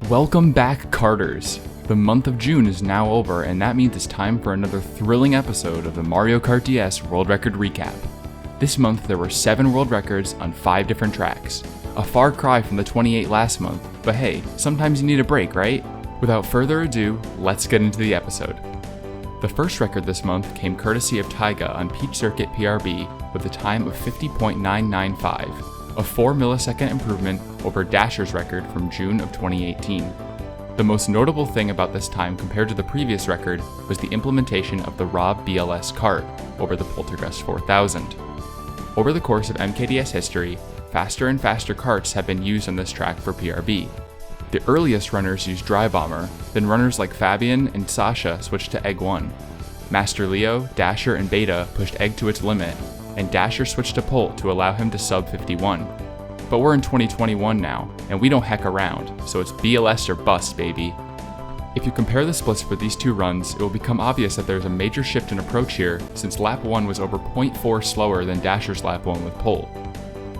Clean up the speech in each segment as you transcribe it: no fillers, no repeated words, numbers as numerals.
Welcome back, Karters! The month of June is now over, and that means it's time for another thrilling episode of the Mario Kart DS World Record Recap. This month there were 7 world records on 5 different tracks. A far cry from the 28 last month, but hey, sometimes you need a break, right? Without further ado, let's get into the episode. The first record this month came courtesy of Taiga on Peach Circuit PRB with a time of 50.995. A 4 millisecond improvement over Dasher's record from June of 2018. The most notable thing about this time compared to the previous record was the implementation of the Rob BLS Kart over the Poltergust 4000. Over the course of MKDS history, faster and faster karts have been used on this track for PRB. The earliest runners used Dry Bomber, then runners like Fabian and Sasha switched to Egg 1. Master Leo, Dasher, and Beta pushed Egg to its limit, and Dasher switched to Polt to allow him to sub 51. But we're in 2021 now, and we don't heck around, so it's BLS or bust, baby. If you compare the splits for these two runs, it will become obvious that there's a major shift in approach here, since lap 1 was over 0.4 slower than Dasher's lap 1 with Polt.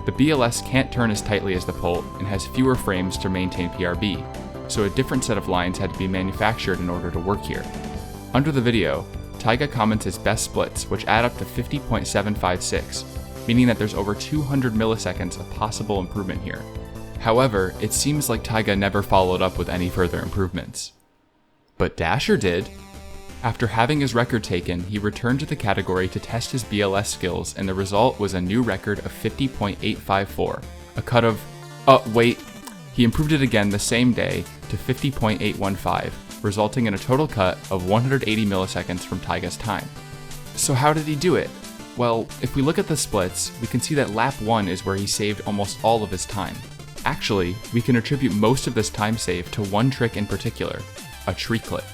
The BLS can't turn as tightly as the Polt, and has fewer frames to maintain PRB, so a different set of lines had to be manufactured in order to work here. Under the video, Taiga comments his best splits, which add up to 50.756, meaning that there's over 200 milliseconds of possible improvement here. However, it seems like Taiga never followed up with any further improvements. But Dasher did! After having his record taken, he returned to the category to test his BLS skills, and the result was a new record of 50.854, a cut of... he improved it again the same day to 50.815, resulting in a total cut of 180 milliseconds from Taiga's time. So how did he do it? Well, if we look at the splits, we can see that lap 1 is where he saved almost all of his time. Actually, we can attribute most of this time save to one trick in particular, a tree clip.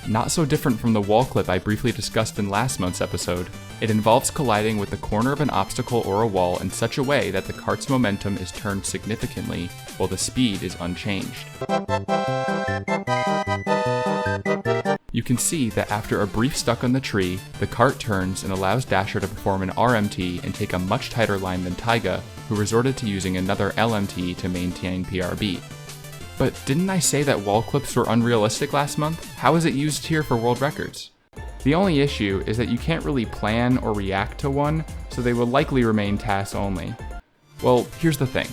Not so different from the wall clip I briefly discussed in last month's episode, it involves colliding with the corner of an obstacle or a wall in such a way that the kart's momentum is turned significantly while the speed is unchanged. You can see that after a brief stuck on the tree, the kart turns and allows Dasher to perform an RMT and take a much tighter line than Taiga, who resorted to using another LMT to maintain PRB. But didn't I say that wall clips were unrealistic last month? How is it used here for world records? The only issue is that you can't really plan or react to one, so they will likely remain tasks only. Well, here's the thing.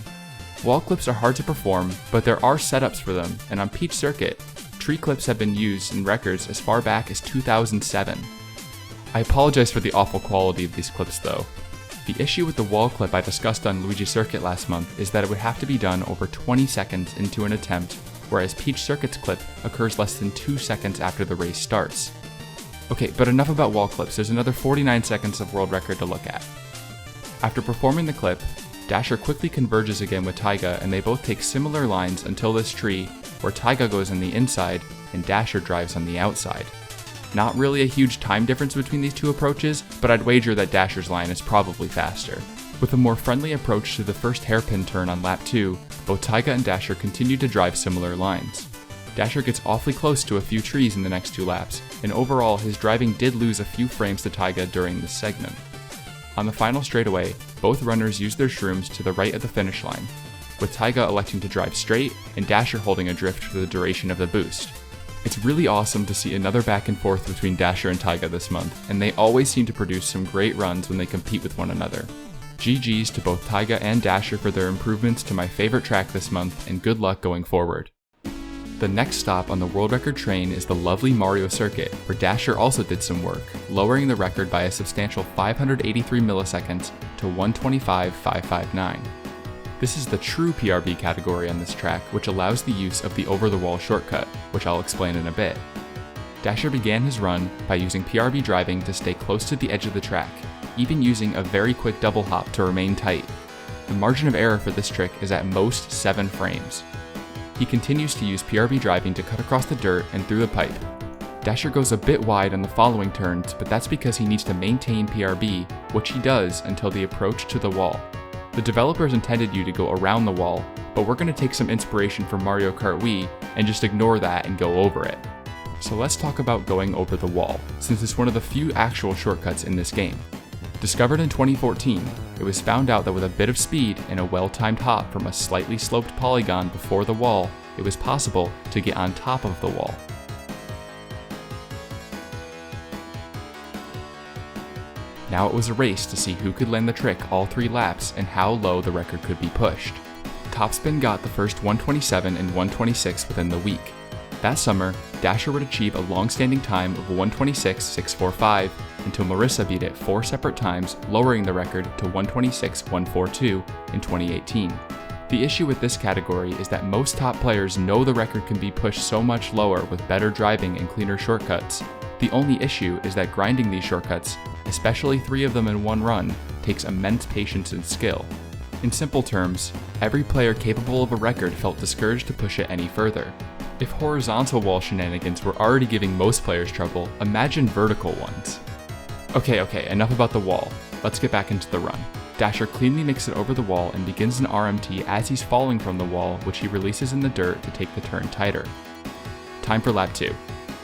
Wall clips are hard to perform, but there are setups for them, and on Peach Circuit, tree clips have been used in records as far back as 2007. I apologize for the awful quality of these clips though. The issue with the wall clip I discussed on Luigi Circuit last month is that it would have to be done over 20 seconds into an attempt, whereas Peach Circuit's clip occurs less than 2 seconds after the race starts. Okay, but enough about wall clips, there's another 49 seconds of world record to look at. After performing the clip, Dasher quickly converges again with Taiga and they both take similar lines until this tree, where Taiga goes on the inside and Dasher drives on the outside. Not really a huge time difference between these two approaches, but I'd wager that Dasher's line is probably faster. With a more friendly approach to the first hairpin turn on lap 2, both Taiga and Dasher continue to drive similar lines. Dasher gets awfully close to a few trees in the next 2 laps, and overall his driving did lose a few frames to Taiga during this segment. On the final straightaway, both runners used their shrooms to the right of the finish line, with Taiga electing to drive straight and Dasher holding adrift for the duration of the boost. It's really awesome to see another back and forth between Dasher and Taiga this month, and they always seem to produce some great runs when they compete with one another. GG's to both Taiga and Dasher for their improvements to my favorite track this month, and good luck going forward. The next stop on the world record train is the lovely Mario Circuit, where Dasher also did some work, lowering the record by a substantial 583 milliseconds to 125.559. This is the true PRB category on this track, which allows the use of the over-the-wall shortcut, which I'll explain in a bit. Dasher began his run by using PRB driving to stay close to the edge of the track, even using a very quick double hop to remain tight. The margin of error for this trick is at most 7 frames. He continues to use PRB driving to cut across the dirt and through the pipe. Dasher goes a bit wide on the following turns, but that's because he needs to maintain PRB, which he does until the approach to the wall. The developers intended you to go around the wall, but we're going to take some inspiration from Mario Kart Wii and just ignore that and go over it. So let's talk about going over the wall, since it's one of the few actual shortcuts in this game. Discovered in 2014, it was found out that with a bit of speed and a well-timed hop from a slightly sloped polygon before the wall, it was possible to get on top of the wall. Now it was a race to see who could land the trick all 3 laps and how low the record could be pushed. Topspin got the first 127 and 126 within the week. That summer, Dasher would achieve a long-standing time of 126.645 until Marissa beat it 4 separate times, lowering the record to 126.142 in 2018. The issue with this category is that most top players know the record can be pushed so much lower with better driving and cleaner shortcuts. The only issue is that grinding these shortcuts, especially 3 of them in one run, takes immense patience and skill. In simple terms, every player capable of a record felt discouraged to push it any further. If horizontal wall shenanigans were already giving most players trouble, imagine vertical ones. Okay, enough about the wall. Let's get back into the run. Dasher cleanly makes it over the wall and begins an RMT as he's falling from the wall, which he releases in the dirt to take the turn tighter. Time for lap 2.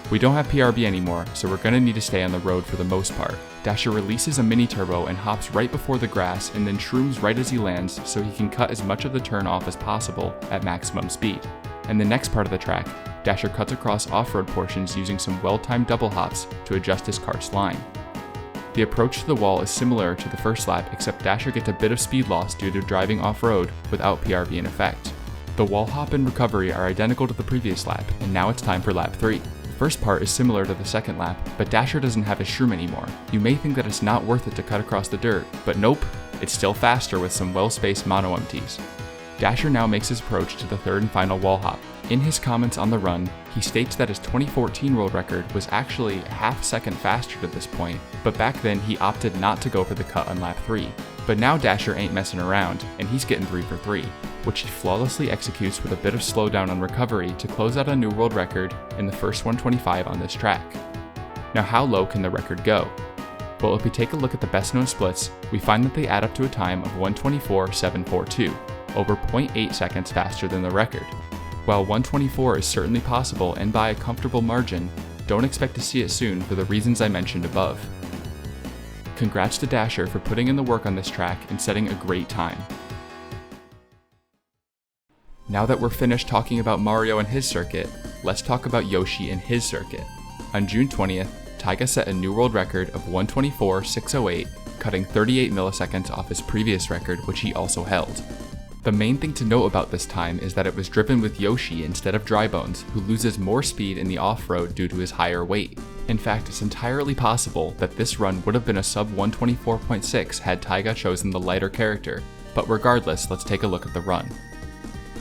We don't have PRB anymore, so we're gonna need to stay on the road for the most part. Dasher releases a mini turbo and hops right before the grass and then shrooms right as he lands so he can cut as much of the turn off as possible at maximum speed. And the next part of the track, Dasher cuts across off-road portions using some well-timed double hops to adjust his kart's line. The approach to the wall is similar to the first lap, except Dasher gets a bit of speed loss due to driving off-road without PRB in effect. The wall hop and recovery are identical to the previous lap, and now it's time for lap 3. The first part is similar to the second lap, but Dasher doesn't have his shroom anymore. You may think that it's not worth it to cut across the dirt, but nope, it's still faster with some well-spaced mono MTs. Dasher now makes his approach to the third and final wall hop. In his comments on the run, he states that his 2014 world record was actually a half second faster to this point, but back then he opted not to go for the cut on lap 3. But now Dasher ain't messing around, and he's getting 3 for 3, which he flawlessly executes with a bit of slowdown on recovery to close out a new world record in the first 125 on this track. Now how low can the record go? Well, if we take a look at the best known splits, we find that they add up to a time of 124.742, over 0.8 seconds faster than the record. While 124 is certainly possible and by a comfortable margin, don't expect to see it soon for the reasons I mentioned above. Congrats to Dasher for putting in the work on this track and setting a great time. Now that we're finished talking about Mario and his circuit, let's talk about Yoshi and his circuit. On June 20th, Taiga set a new world record of 124.608, cutting 38 milliseconds off his previous record, which he also held. The main thing to note about this time is that it was driven with Yoshi instead of Drybones, who loses more speed in the off-road due to his higher weight. In fact, it's entirely possible that this run would have been a sub 124.6 had Taiga chosen the lighter character, but regardless, let's take a look at the run.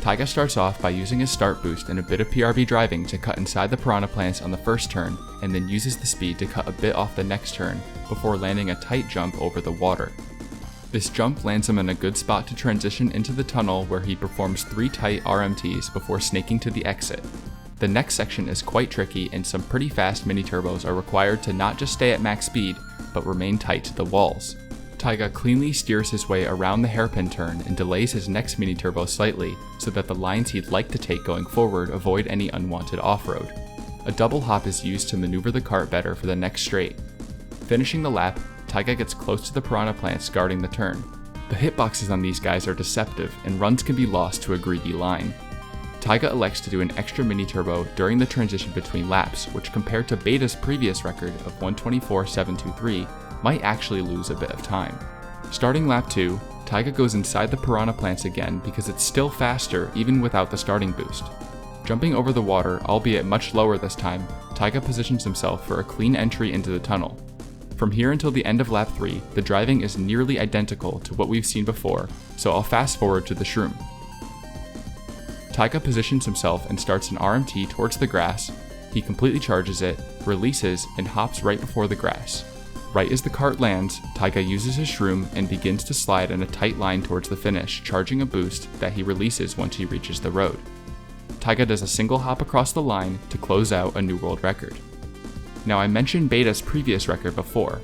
Taiga starts off by using his start boost and a bit of PRB driving to cut inside the piranha plants on the first turn, and then uses the speed to cut a bit off the next turn before landing a tight jump over the water. This jump lands him in a good spot to transition into the tunnel where he performs 3 tight RMTs before snaking to the exit. The next section is quite tricky and some pretty fast mini turbos are required to not just stay at max speed, but remain tight to the walls. Taiga cleanly steers his way around the hairpin turn and delays his next mini turbo slightly so that the lines he'd like to take going forward avoid any unwanted off-road. A double hop is used to maneuver the kart better for the next straight. Finishing the lap, Taiga gets close to the piranha plants guarding the turn. The hitboxes on these guys are deceptive and runs can be lost to a greedy line. Taiga elects to do an extra mini turbo during the transition between laps, which compared to Beta's previous record of 124.723 might actually lose a bit of time. Starting lap 2, Taiga goes inside the piranha plants again because it's still faster even without the starting boost. Jumping over the water, albeit much lower this time, Taiga positions himself for a clean entry into the tunnel. From here until the end of lap 3, the driving is nearly identical to what we've seen before, so I'll fast forward to the shroom. Taiga positions himself and starts an RMT towards the grass. He completely charges it, releases, and hops right before the grass. Right as the kart lands, Taiga uses his shroom and begins to slide in a tight line towards the finish, charging a boost that he releases once he reaches the road. Taiga does a single hop across the line to close out a new world record. Now I mentioned Beta's previous record before.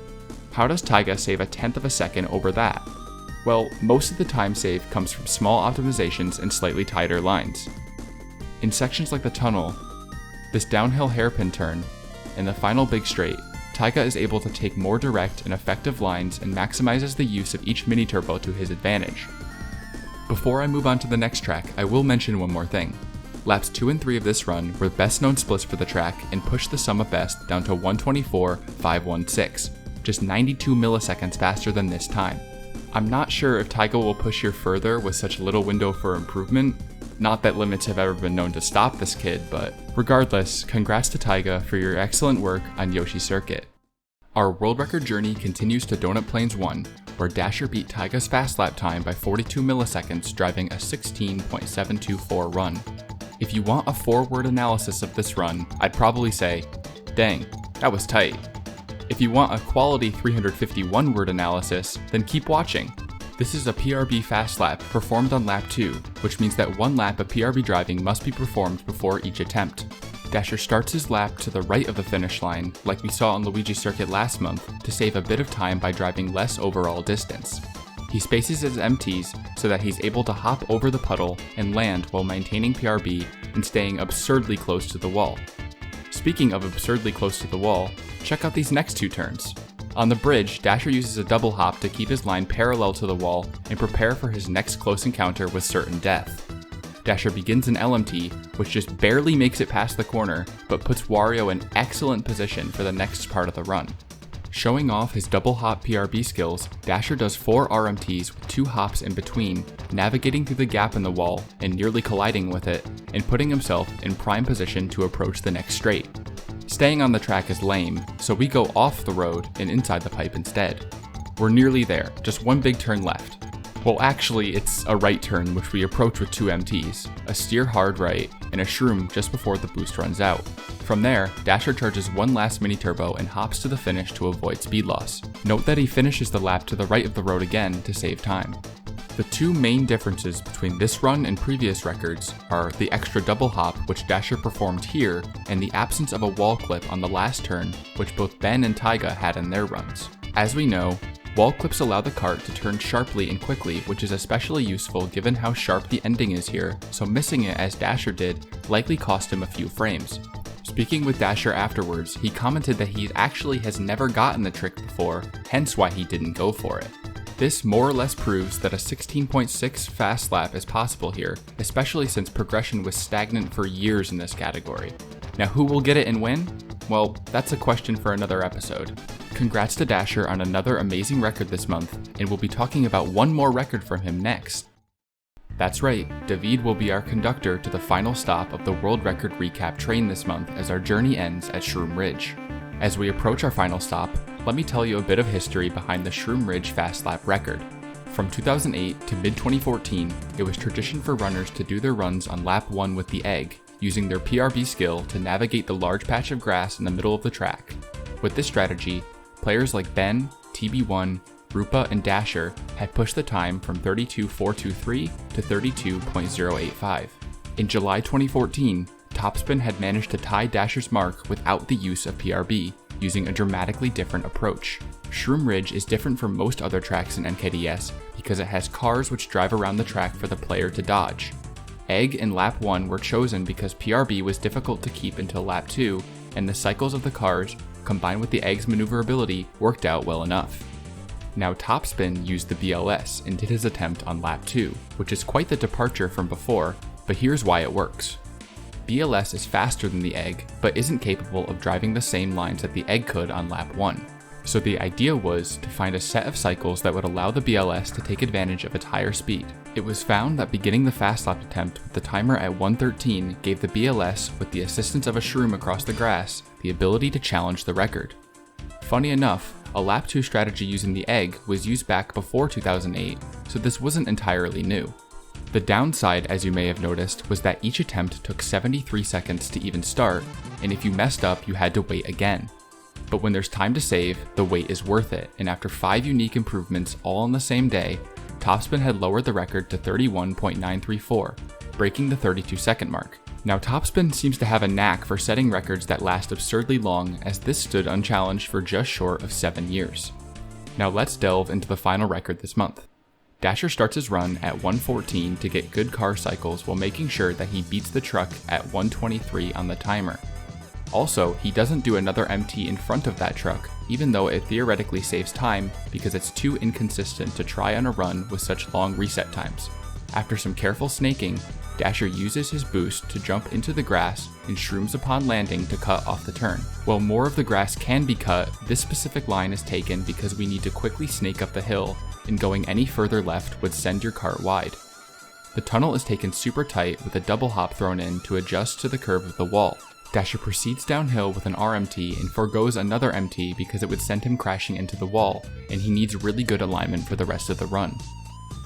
How does Taiga save a tenth of a second over that? Well, most of the time save comes from small optimizations and slightly tighter lines. In sections like the tunnel, this downhill hairpin turn, and the final big straight, Taiga is able to take more direct and effective lines and maximizes the use of each mini turbo to his advantage. Before I move on to the next track, I will mention one more thing. Laps 2 and 3 of this run were the best known splits for the track and pushed the sum of best down to 1:24.516, just 92 milliseconds faster than this time. I'm not sure if Taiga will push here further with such little window for improvement. Not that limits have ever been known to stop this kid, but regardless, congrats to Taiga for your excellent work on Yoshi Circuit. Our world record journey continues to Donut Plains 1, where Dasher beat Taiga's fast lap time by 42 milliseconds, driving a 16.724 run. If you want a 4-word analysis of this run, I'd probably say, dang, that was tight. If you want a quality 351-word analysis, then keep watching. This is a PRB fast lap performed on lap 2, which means that 1 lap of PRB driving must be performed before each attempt. Dasher starts his lap to the right of the finish line, like we saw on Luigi Circuit last month, to save a bit of time by driving less overall distance. He spaces his MTs so that he's able to hop over the puddle and land while maintaining PRB and staying absurdly close to the wall. Speaking of absurdly close to the wall, check out these next 2 turns. On the bridge, Dasher uses a double hop to keep his line parallel to the wall and prepare for his next close encounter with certain death. Dasher begins an LMT, which just barely makes it past the corner, but puts Wario in excellent position for the next part of the run. Showing off his double hop PRB skills, Dasher does 4 RMTs with 2 hops in between, navigating through the gap in the wall and nearly colliding with it, and putting himself in prime position to approach the next straight. Staying on the track is lame, so we go off the road and inside the pipe instead. We're nearly there, just 1 big turn left. Well, actually, it's a right turn which we approach with 2 MTs, a steer hard right, and a shroom just before the boost runs out. From there, Dasher charges 1 last mini turbo and hops to the finish to avoid speed loss. Note that he finishes the lap to the right of the road again to save time. The 2 main differences between this run and previous records are the extra double hop which Dasher performed here and the absence of a wall clip on the last turn which both Ben and Taiga had in their runs. As we know, wall clips allow the cart to turn sharply and quickly, which is especially useful given how sharp the ending is here, so missing it as Dasher did likely cost him a few frames. Speaking with Dasher afterwards, he commented that he actually has never gotten the trick before, hence why he didn't go for it. This more or less proves that a 16.6 fast lap is possible here, especially since progression was stagnant for years in this category. Now who will get it and win? Well, that's a question for another episode. Congrats to Dasher on another amazing record this month, and we'll be talking about 1 more record from him next. That's right, David will be our conductor to the final stop of the world record recap train this month as our journey ends at Shroom Ridge. As we approach our final stop, let me tell you a bit of history behind the Shroom Ridge fast lap record. From 2008 to mid-2014, it was tradition for runners to do their runs on lap 1 with the egg, using their PRB skill to navigate the large patch of grass in the middle of the track. With this strategy, players like Ben, TB1, Rupa, and Dasher had pushed the time from 32.423 to 32.085. In July 2014, Topspin had managed to tie Dasher's mark without the use of PRB, using a dramatically different approach. Shroom Ridge is different from most other tracks in MKDS because it has cars which drive around the track for the player to dodge. Egg and lap 1 were chosen because PRB was difficult to keep until lap 2, and the cycles of the cars, combined with the Egg's maneuverability, worked out well enough. Now Topspin used the BLS and did his attempt on lap 2, which is quite the departure from before, but here's why it works. BLS is faster than the Egg, but isn't capable of driving the same lines that the Egg could on lap 1. So the idea was to find a set of cycles that would allow the BLS to take advantage of its higher speed. It was found that beginning the fast lap attempt with the timer at 1:13 gave the BLS, with the assistance of a shroom across the grass, the ability to challenge the record. Funny enough, a lap 2 strategy using the Egg was used back before 2008, so this wasn't entirely new. The downside, as you may have noticed, was that each attempt took 73 seconds to even start, and if you messed up, you had to wait again. But when there's time to save, the wait is worth it, and after 5 unique improvements all on the same day, Topspin had lowered the record to 31.934, breaking the 32-second mark. Now Topspin seems to have a knack for setting records that last absurdly long, as this stood unchallenged for just short of 7 years. Now let's delve into the final record this month. Dasher starts his run at 1:14 to get good car cycles while making sure that he beats the truck at 1:23 on the timer. Also, he doesn't do another MT in front of that truck, even though it theoretically saves time because it's too inconsistent to try on a run with such long reset times. After some careful snaking, Dasher uses his boost to jump into the grass and shrooms upon landing to cut off the turn. While more of the grass can be cut, this specific line is taken because we need to quickly snake up the hill, and going any further left would send your cart wide. The tunnel is taken super tight with a double hop thrown in to adjust to the curve of the wall. Dasher proceeds downhill with an RMT and forgoes another MT because it would send him crashing into the wall, and he needs really good alignment for the rest of the run.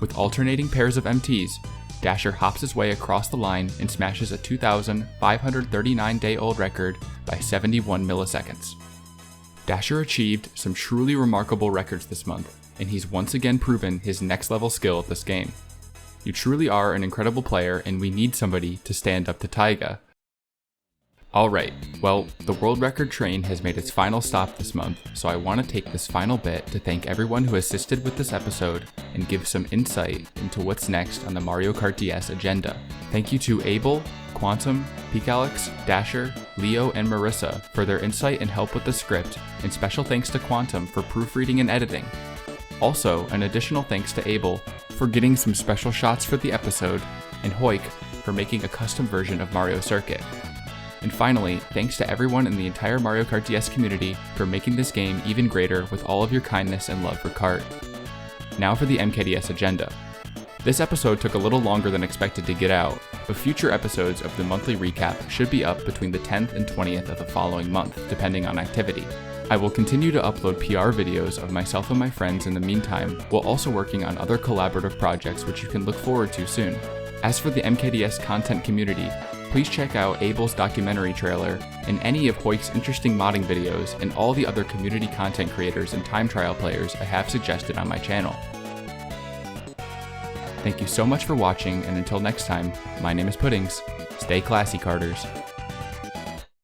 With alternating pairs of MTs, Dasher hops his way across the line and smashes a 2,539-day-old record by 71 milliseconds. Dasher achieved some truly remarkable records this month, and he's once again proven his next-level skill at this game. You truly are an incredible player, and we need somebody to stand up to Taiga. Alright, well, the world record train has made its final stop this month, so I want to take this final bit to thank everyone who assisted with this episode and give some insight into what's next on the Mario Kart DS agenda. Thank you to Abel, Quantum, Peakalix, Dasher, Leo, and Marissa for their insight and help with the script, and special thanks to Quantum for proofreading and editing. Also, an additional thanks to Abel for getting some special shots for the episode, and Hoik for making a custom version of Mario Circuit. And finally, thanks to everyone in the entire Mario Kart DS community for making this game even greater with all of your kindness and love for Kart. Now for the MKDS agenda. This episode took a little longer than expected to get out, but future episodes of the monthly recap should be up between the 10th and 20th of the following month, depending on activity. I will continue to upload PR videos of myself and my friends in the meantime, while also working on other collaborative projects which you can look forward to soon. As for the MKDS content community, please check out Abel's documentary trailer and any of Hoik's interesting modding videos and all the other community content creators and time trial players I have suggested on my channel. Thank you so much for watching, and until next time, my name is Puddings. Stay classy, Karters.